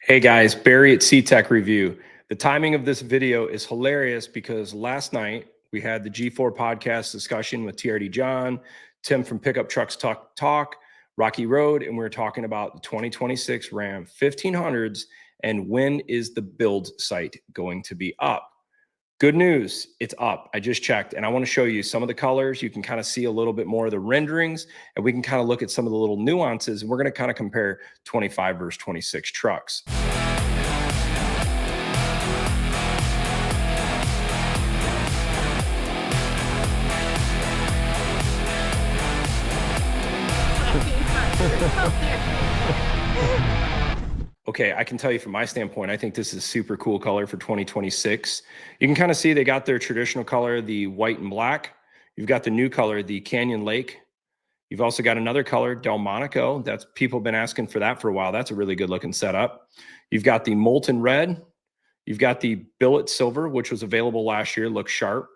Hey guys, Barry at CTech-review. The timing of this video is hilarious because last night we had the G4 podcast discussion with TRD John, Tim from Pickup Trucks Talk, Rocky Road, and we were talking about the 2026 Ram 1500s and when is the build site going to be up. Good news, it's up. I just checked and I want to show you some of the colors. You can kind of see a little bit more of the renderings and we can kind of look at some of the little nuances and we're going to kind of compare 25 versus 26 trucks. Okay, I can tell you from my standpoint, I think this is super cool color for 2026. You can kind of see they got their traditional color, the white and black. You've got the new color, the Canyon Lake. You've also got another color, Delmonico. That's people have been asking for that for a while. That's a really good looking setup. You've got the Molten Red. You've got the Billet Silver, which was available last year, looks sharp.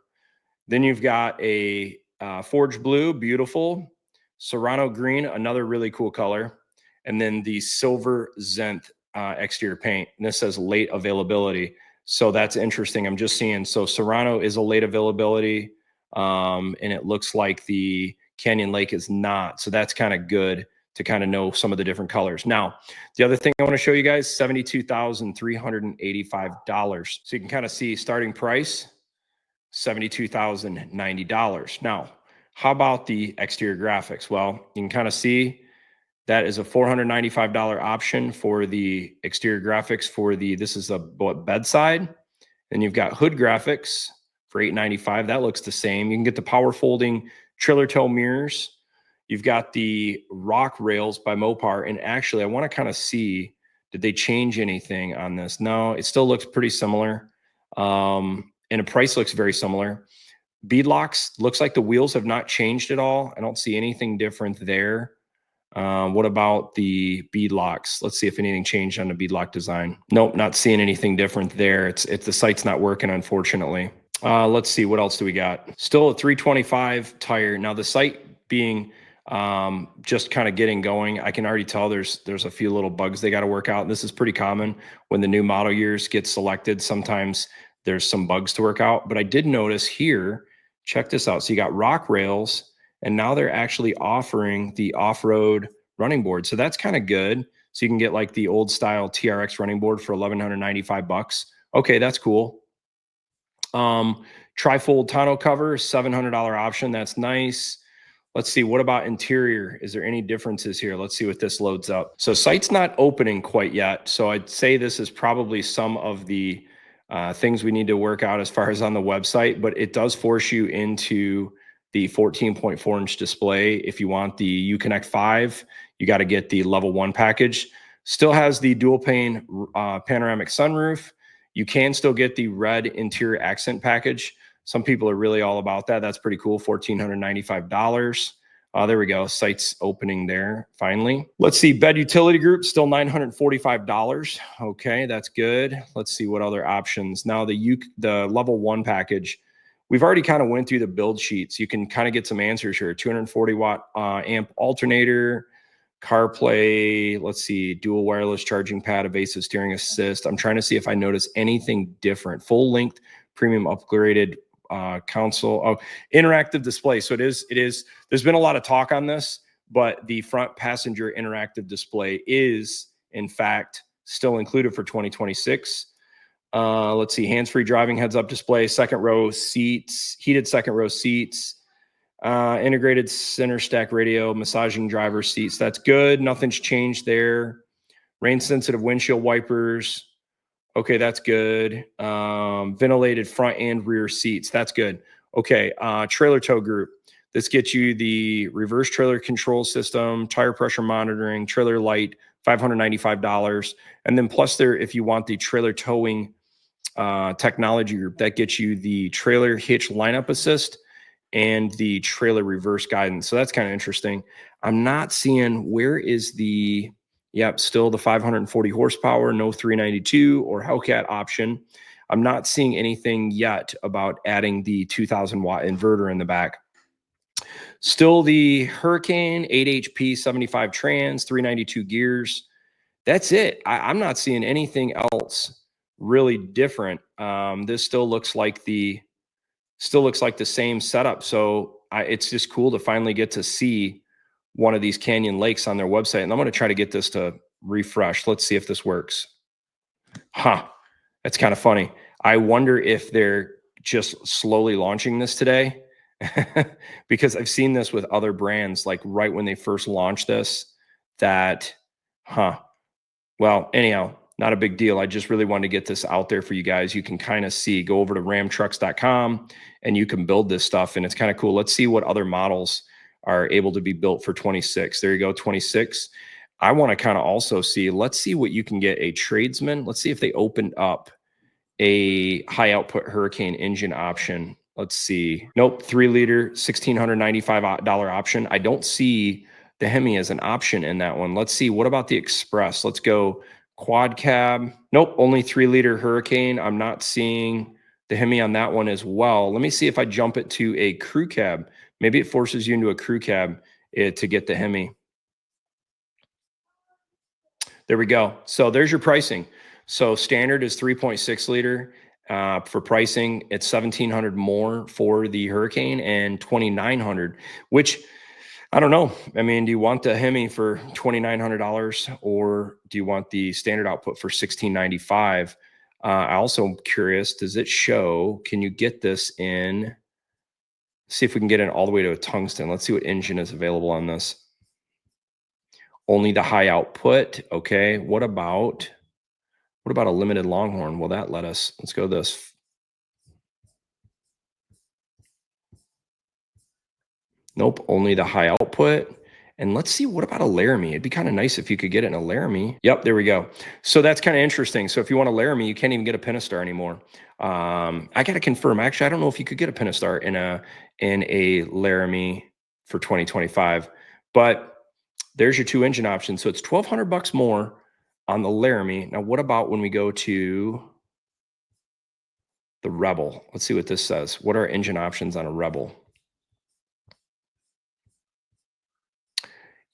Then you've got a Forge Blue, beautiful. Serrano Green, another really cool color. And then the Silver Zenith exterior paint. And this says late availability. So that's interesting. I'm just seeing. So Serrano is a late availability. And it looks like the Canyon Lake is not. So that's kind of good to kind of know some of the different colors. Now, the other thing I want to show you guys, $72,385. So you can kind of see starting price, $72,090. Now, how about the exterior graphics? Well, you can kind of see that is a $495 option for the exterior graphics for the, this is a bedside. Then you've got hood graphics for $895. That looks the same. You can get the power folding trailer tow mirrors. You've got the rock rails by Mopar. And actually, I want to kind of see, did they change anything on this? No, it still looks pretty similar. And the price looks very similar. Beadlocks, looks like the wheels have not changed at all. I don't see anything different there. What about the beadlocks? Let's see if anything changed on the beadlock design. Nope, not seeing anything different there. It's the site's not working, unfortunately. Let's see, what else do we got? Still a 325 tire. Now the site being just kind of getting going, I can already tell there's a few little bugs they got to work out. And this is pretty common when the new model years get selected. Sometimes there's some bugs to work out. But I did notice here, check this out. So you got rock rails. And now they're actually offering the off-road running board. So that's kind of good. So you can get like the old style TRX running board for $1,195. Okay, that's cool. Trifold tonneau cover, $700 option. That's nice. Let's see, what about interior? Is there any differences here? Let's see what this loads up. So site's not opening quite yet. So I'd say this is probably some of the things we need to work out as far as on the website, but it does force you into the 14.4-inch display. If you want the Uconnect 5, you got to get the level 1 package. Still has the dual pane panoramic sunroof. You can still get the red interior accent package. Some people are really all about that. That's pretty cool, $1,495. There we go, site's opening there, finally. Let's see, bed utility group, still $945. Okay, that's good. Let's see what other options. Now the level 1 package, we've already kind of went through the build sheets. You can kind of get some answers here. 240 watt amp alternator, CarPlay, let's see, dual wireless charging pad, evasive steering assist. I'm trying to see if I notice anything different. Full length, premium upgraded console. Oh, interactive display. So it is, there's been a lot of talk on this, but the front passenger interactive display is in fact still included for 2026. Let's see, hands-free driving heads-up display, second row seats, heated second row seats, integrated center stack radio, massaging driver seats. That's good. Nothing's changed there. Rain-sensitive windshield wipers. Okay, that's good. Ventilated front and rear seats. That's good. Okay, trailer tow group. This gets you the reverse trailer control system, tire pressure monitoring, trailer light, $595. And then plus there, if you want the trailer towing technology group, that gets you the trailer hitch lineup assist and the trailer reverse guidance. So that's kind of interesting. I'm not seeing, where is the, yep, still the 540 horsepower, no 392 or Hellcat option. I'm not seeing anything yet about adding the 2000 watt inverter in the back. Still the Hurricane 8 HP 75 trans, 392 gears. That's it. I'm not seeing anything else really different. This still looks like the same setup. So it's just cool to finally get to see one of these canyon lakes on their website. And I'm going to try to get this to refresh. Let's see if this works. Huh. That's kind of funny. I wonder if they're just slowly launching this today because I've seen this with other brands, like right when they first launched this, that, huh. Well, anyhow, not a big deal. I just really wanted to get this out there for you guys. You can kind of see, go over to ramtrucks.com and you can build this stuff. And it's kind of cool. Let's see what other models are able to be built for 26. There you go, 26. I want to kind of also see, let's see what you can get a tradesman. Let's see if they opened up a high output Hurricane engine option. Let's see. Nope, 3 liter, $1,695 option. I don't see the Hemi as an option in that one. Let's see. What about the Express? Let's go quad cab. Nope, only 3 liter Hurricane. I'm not seeing the Hemi on that one as well. Let me see if I jump it to a crew cab. Maybe it forces you into a crew cab to get the Hemi. There we go. So there's your pricing. So standard is 3.6 liter. For pricing, it's $1,700 more for the Hurricane and $2,900, which I don't know. I mean, do you want the Hemi for $2,900 or do you want the standard output for $1,695? I also am curious, does it show, can you get this in, see if we can get it all the way to a tungsten. Let's see what engine is available on this. Only the high output. Okay. What about a limited Longhorn? Will that let us, let's go this. Nope, only the high output. And let's see, what about a Laramie? It'd be kind of nice if you could get it in a Laramie. Yep, there we go. So that's kind of interesting. So if you want a Laramie, you can't even get a Pentastar anymore. I got to confirm. Actually, I don't know if you could get a Pentastar in a Laramie for 2025. But there's your 2 engine options. So it's $1,200 more on the Laramie. Now, what about when we go to the Rebel? Let's see what this says. What are engine options on a Rebel?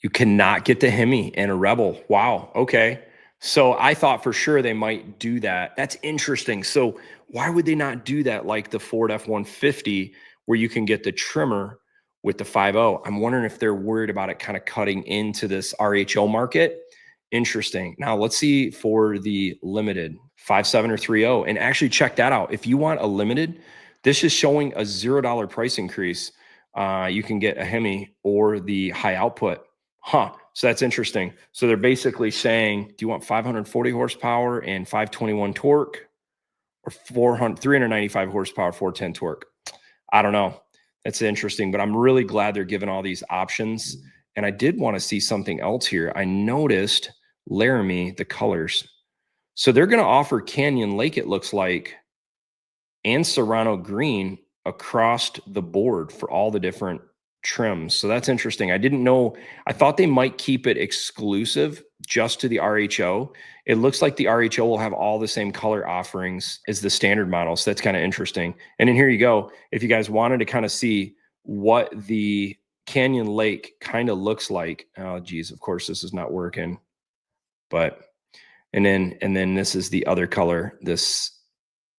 You cannot get the Hemi and a Rebel. Wow. Okay. So I thought for sure they might do that. That's interesting. So why would they not do that like the Ford F-150 where you can get the trimmer with the 5.0? I'm wondering if they're worried about it kind of cutting into this RHO market. Interesting. Now let's see for the limited 5.7 or 3.0 and actually check that out. If you want a limited, this is showing a $0 price increase. You can get a Hemi or the high output. Huh. So that's interesting. So they're basically saying, do you want 540 horsepower and 521 torque or 395 horsepower, 410 torque? I don't know. That's interesting, but I'm really glad they're giving all these options. And I did want to see something else here. I noticed Laramie, the colors. So they're going to offer Canyon Lake, it looks like, and Serrano Green across the board for all the different trims. So that's interesting. I didn't know. I thought they might keep it exclusive just to the RHO. It looks like the RHO will have all the same color offerings as the standard model. So that's kind of interesting. And then here you go. If you guys wanted to kind of see what the Canyon Lake kind of looks like. Oh, geez, of course, this is not working. But, and then this is the other color, this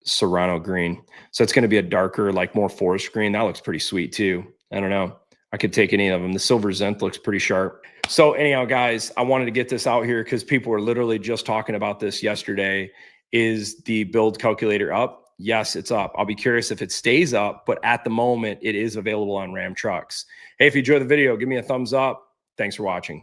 Serrano green. So it's going to be a darker, like more forest green. That looks pretty sweet too. I don't know. I could take any of them. The silver Zenth looks pretty sharp. So anyhow, guys, I wanted to get this out here because people were literally just talking about this yesterday. Is the build calculator up? Yes, it's up. I'll be curious if it stays up, but at the moment, it is available on Ram Trucks. Hey, if you enjoyed the video, give me a thumbs up. Thanks for watching.